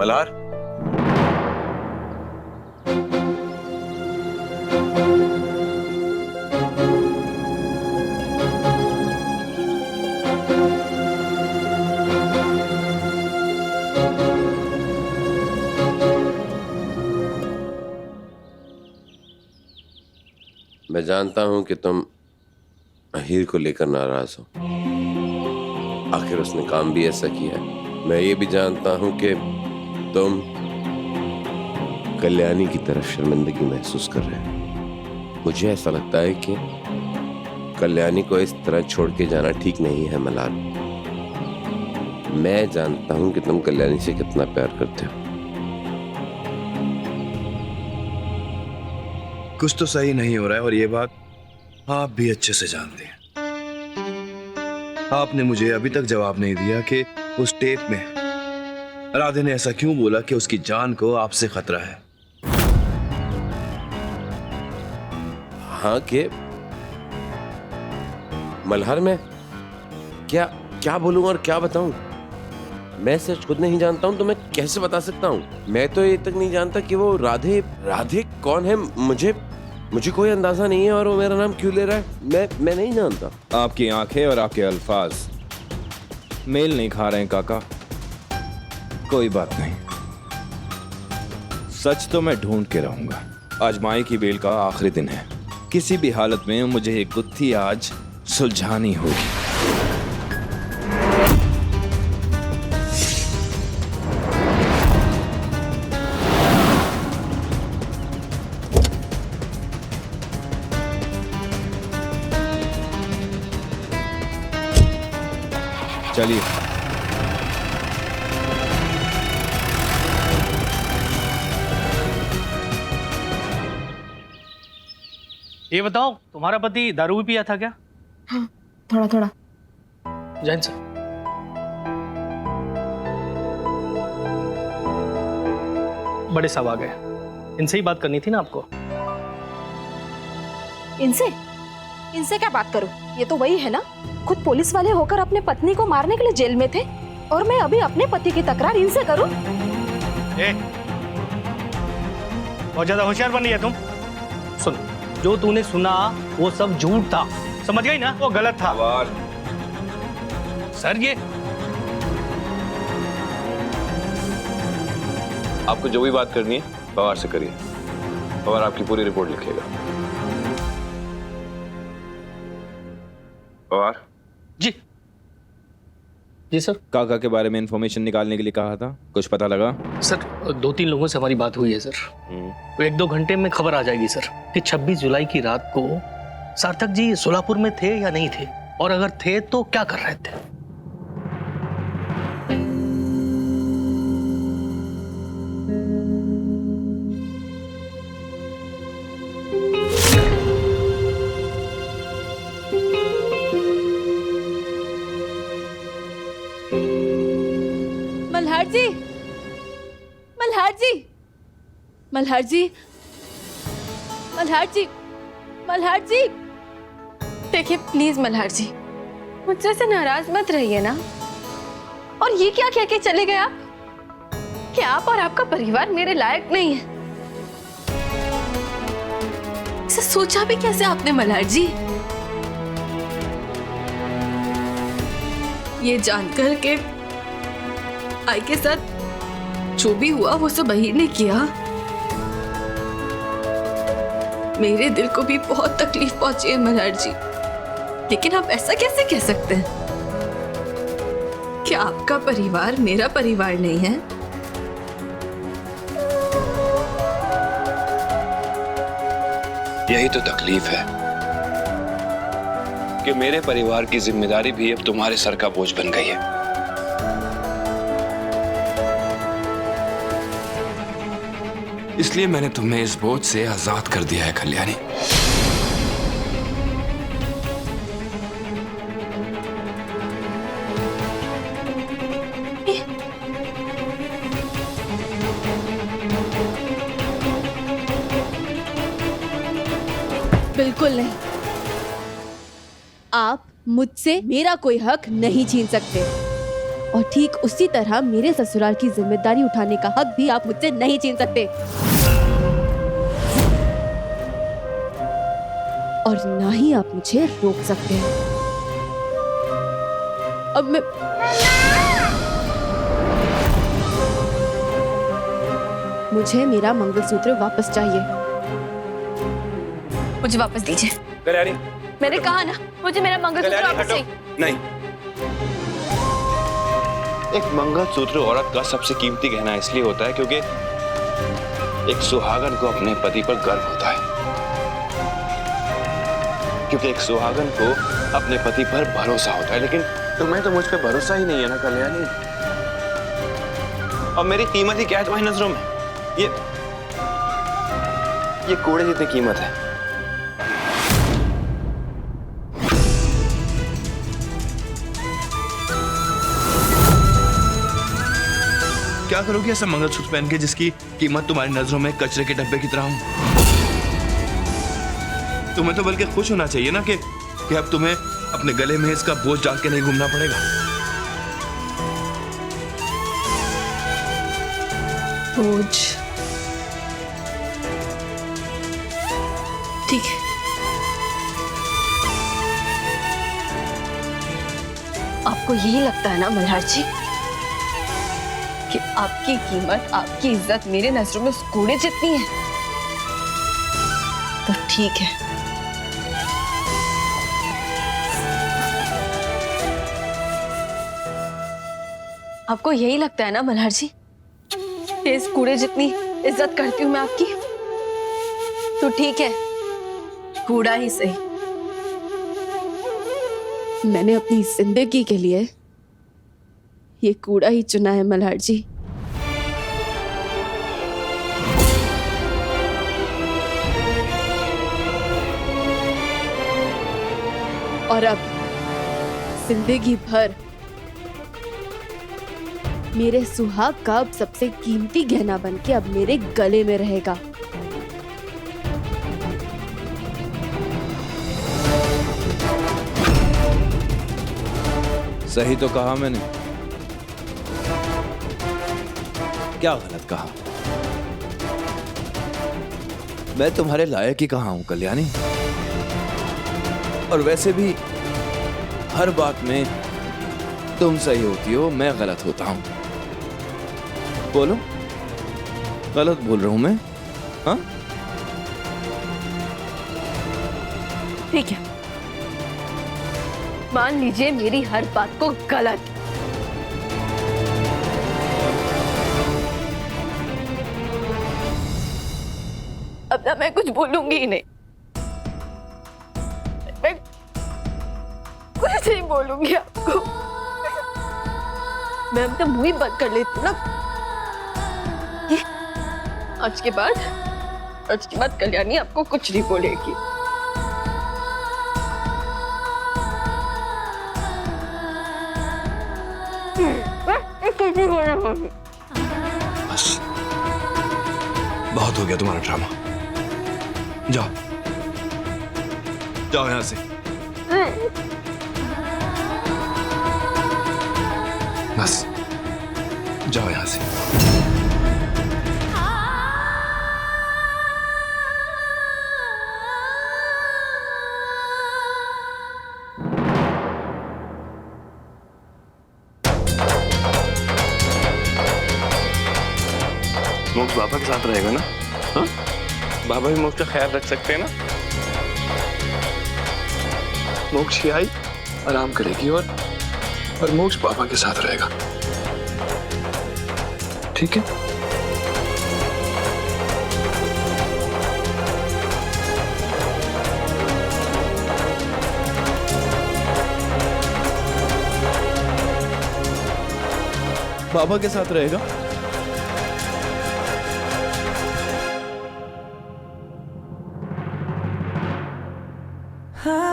मल्हार, मैं जानता हूं कि तुम अहीर को लेकर नाराज हो। आखिर उसने काम भी ऐसा किया है। मैं ये भी जानता हूं कि तुम कल्याणी की तरफ शर्मिंदगी महसूस कर रहे हो। मुझे ऐसा लगता है कि कल्याणी को इस तरह छोड़ के जाना ठीक नहीं है मल्हार। मैं जानता हूं कि तुम कल्याणी से कितना प्यार करते हो। कुछ तो सही नहीं हो रहा है और ये बात आप भी अच्छे से जानते हैं। आपने मुझे अभी तक जवाब नहीं दिया कि उस टेप में राधे ने ऐसा क्यों बोला कि उसकी जान को आपसे खतरा है। हाँ के मल्हार, मैं क्या क्या बोलूं और क्या बताऊं? मैं सच खुद नहीं जानता हूं तो मैं कैसे बता सकता हूं? मैं तो ये तक नहीं जानता कि वो राधे कौन है। मुझे कोई अंदाजा नहीं है और वो मेरा नाम क्यों ले रहा है। मैं नहीं जानता। आपकी आंखें और आपके अल्फाज मेल नहीं खा रहे हैं काका। कोई बात नहीं, सच तो मैं ढूंढ के रहूंगा। आज माई की बेल का आखिरी दिन है। किसी भी हालत में मुझे एक गुत्थी आज सुलझानी होगी। चलिए। ये बताओ, तुम्हारा पति दारू भी पिया था क्या? हाँ, थोड़ा थोड़ा। जैन सर, बड़े साहब आ गए। इनसे ही बात करनी थी ना आपको। इनसे क्या बात करूं? ये तो वही है ना, खुद पुलिस वाले होकर अपने पत्नी को मारने के लिए जेल में थे और मैं अभी अपने पति की तकरार इनसे करूं? बहुत ज्यादा होशियार बन रही है तुम। सुन, जो तूने सुना वो सब झूठ था, समझ गई ना? वो गलत था। सर ये आपको जो भी बात करनी है पवार से करिए। पवार आपकी पूरी रिपोर्ट लिखेगा। पवार जी। जी सर। काका के बारे में इंफॉर्मेशन निकालने के लिए कहा था, कुछ पता लगा? सर 2-3 लोगों से हमारी बात हुई है सर। तो 1-2 घंटे में खबर आ जाएगी सर कि 26 जुलाई की रात को सार्थक जी सोलापुर में थे या नहीं थे, और अगर थे तो क्या कर रहे थे। मल्हार जी, मल्हार जी, मल्हार जी, मल्हार जी, मल्हार जी, देखिए प्लीज मल्हार जी, मुझसे से नाराज मत रहिए ना। और ये क्या कह के चले गए आप कि आप और आपका परिवार मेरे लायक नहीं है? इसे सोचा भी कैसे आपने मल्हार जी? ये जानकर के आई के साथ जो भी हुआ वो सब अहीर ने किया, मेरे दिल को भी बहुत तकलीफ पहुंची है मल्हार जी। लेकिन आप ऐसा कैसे कह सकते हैं? क्या आपका परिवार मेरा परिवार नहीं है? यही तो तकलीफ है कि मेरे परिवार की जिम्मेदारी भी अब तुम्हारे सर का बोझ बन गई है। इसलिए मैंने तुम्हें इस बोझ से आजाद कर दिया है कल्याणी। बिल्कुल नहीं, आप मुझसे मेरा कोई हक नहीं छीन सकते। और ठीक उसी तरह मेरे ससुराल की जिम्मेदारी उठाने का हक भी आप मुझसे नहीं छीन सकते। और ना ही आप मुझे रोक सकते हैं। अब मैं मुझे मेरा मंगलसूत्र वापस चाहिए। मुझे वापस दीजिए। कल्याणी, मैंने कहा ना, मुझे मेरा मंगलसूत्र वापस चाहिए। नहीं, एक मंगलसूत्र औरत का सबसे कीमती गहना इसलिए होता है क्योंकि एक सुहागन को अपने पति पर गर्व होता है, क्योंकि एक सुहागन को अपने पति पर भरोसा होता है। लेकिन तुम्हें तो मुझ पर भरोसा ही नहीं है ना कल्याणी। और मेरी कीमत ही क्या है तुम्हारी नजरों में? ये कूड़े जितनी कीमत है। क्या करोगी ऐसा मंगलसूत्र पहन के जिसकी कीमत तुम्हारी नजरों में कचरे के डब्बे की तरह हो? तुम्हें तो बल्कि खुश होना चाहिए ना कि अब तुम्हें अपने गले में इसका बोझ डाल के नहीं घूमना पड़ेगा। बोझ, ठीक है। आपको यही लगता है ना मल्हार जी कि आपकी कीमत, आपकी इज्जत मेरे नजरों में उस कूड़े जितनी है? तो ठीक है, आपको यही लगता है ना मल्हार जी कि इस कूड़े जितनी इज्जत करती हूं मैं आपकी? तो ठीक है, कूड़ा ही सही। मैंने अपनी जिंदगी के लिए ये कूड़ा ही चुना है मल्हार जी। और अब जिंदगी भर मेरे सुहाग का अब सबसे कीमती गहना बनके अब मेरे गले में रहेगा। सही तो कहा मैंने, क्या गलत कहा? मैं तुम्हारे लायक ही कहा हूं कल्याणी। और वैसे भी हर बात में तुम सही होती हो, मैं गलत होता हूं। बोलो, गलत बोल रहा हूं मैं? हाँ, ठीक है, मान लीजिए मेरी हर बात को गलत। अब ना मैं कुछ बोलूंगी ही नहीं, मैं कुछ नहीं बोलूंगी आपको। मैं अब तो मुंह ही बंद कर लेती हूँ ना। आज के बाद कल्याणी आपको कुछ नहीं बोलेगी। बस बहुत हो गया तुम्हारा ड्रामा। जाओ जाओ यहां से। बस जाओ यहां से। मोक्ष बाबा के साथ रहेगा ना? हाँ, बाबा भी मोक्ष का ख्याल रख सकते हैं ना? मोक्ष आई आराम करेगी और मोक्ष पापा के साथ रहेगा, ठीक है? बाबा के साथ रहेगा? हाँ